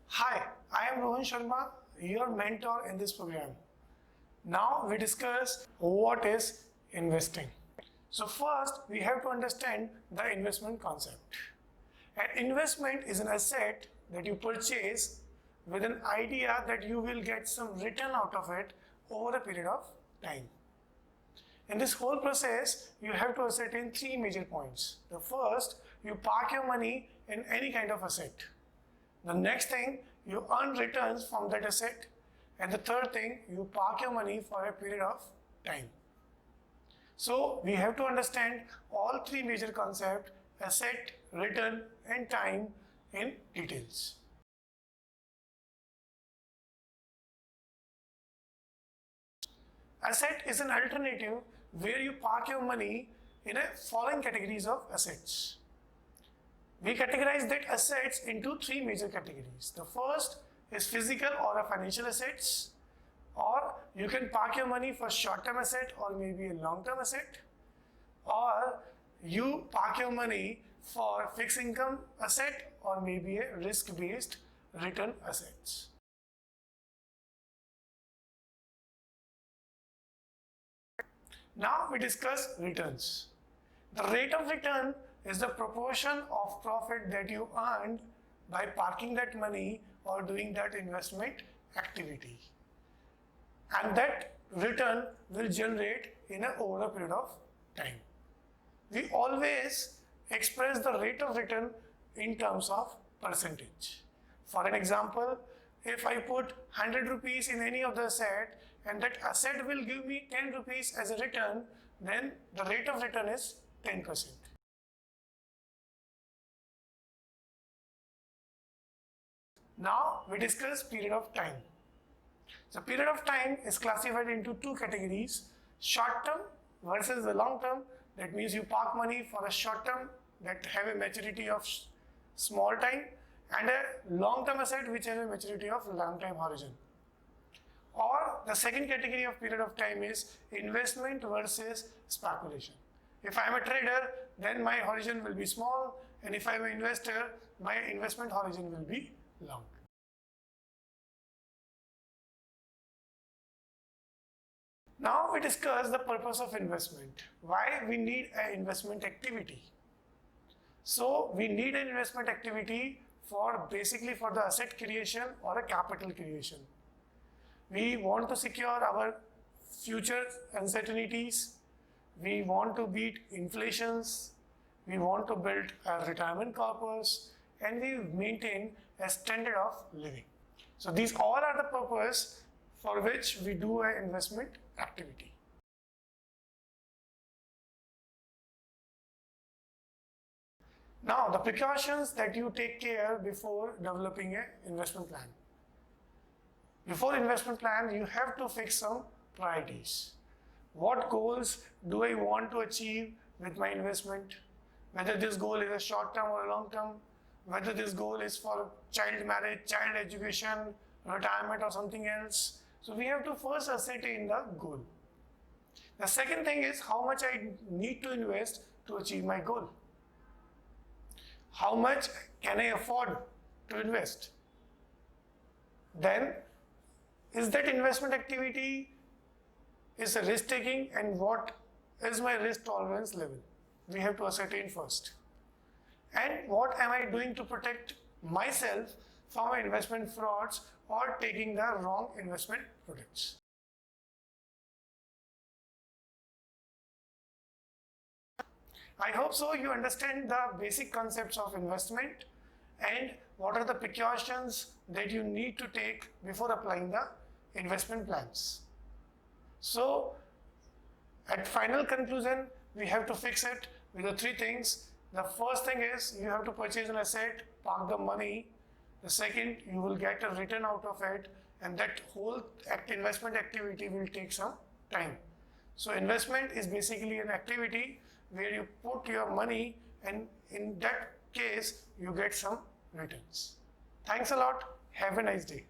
Hi, I am Rohan Sharma, your mentor in this program. Now we discuss what is investing. So first we have to understand the investment concept. An investment is an asset that you purchase with an idea that you will get some return out of it over a period of time. In this whole process, you have to ascertain three major points. The first, you park your money in any kind of asset. The next thing, you earn returns from that asset. And the third thing, you park your money for a period of time. So we have to understand all three major concepts: asset, return, and time in details. Asset is an alternative where you park your money in a following categories of assets. We categorize that assets into three major categories. The first is physical or a financial assets, or you can park your money for short-term asset or maybe a long-term asset, or you park your money for fixed income asset or maybe a risk-based return assets. Now we discuss returns. The rate of return is the proportion of profit that you earned by parking that money or doing that investment activity. And that return will generate over a period of time. We always express the rate of return in terms of percentage. For an example, if I put 100 rupees in any of the asset and that asset will give me 10 rupees as a return, then the rate of return is 10%. Now we discuss period of time. The period of time is classified into two categories: short term versus the long term. That means you park money for a short term that have a maturity of small time, and a long term asset which has a maturity of long time horizon. Or the second category of period of time is investment versus speculation. If I am a trader, then my horizon will be small, and if I am an investor, my investment horizon will be long. Now we discuss the purpose of investment. Why we need an investment activity. So we need an investment activity for basically for the asset creation or a capital creation. We want to secure our future uncertainties. We want to beat inflations. We want to build a retirement corpus, and we maintain a standard of living. So these all are the purpose for which we do an investment activity. Now the precautions that you take care before developing an investment plan. Before investment plan, you have to fix some priorities. What goals do I want to achieve with my investment? Whether this goal is a short term or a long term, whether this goal is for child marriage, child education, retirement or something else. So we have to first ascertain the goal. The second thing is how much I need to invest to achieve my goal. How much can I afford to invest? Then, is that investment activity is a risk taking, and what is my risk tolerance level? We have to ascertain first. And what am I doing to protect myself from investment frauds or taking the wrong investment products? I hope so you understand the basic concepts of investment and what are the precautions that you need to take before applying the investment plans. So at final conclusion, we have to fix it with the three things. The first thing is you have to purchase an asset, park the money. The second, you will get a return out of it, and that whole investment activity will take some time. So investment is basically an activity where you put your money, and in that case, you get some returns. Thanks a lot. Have a nice day.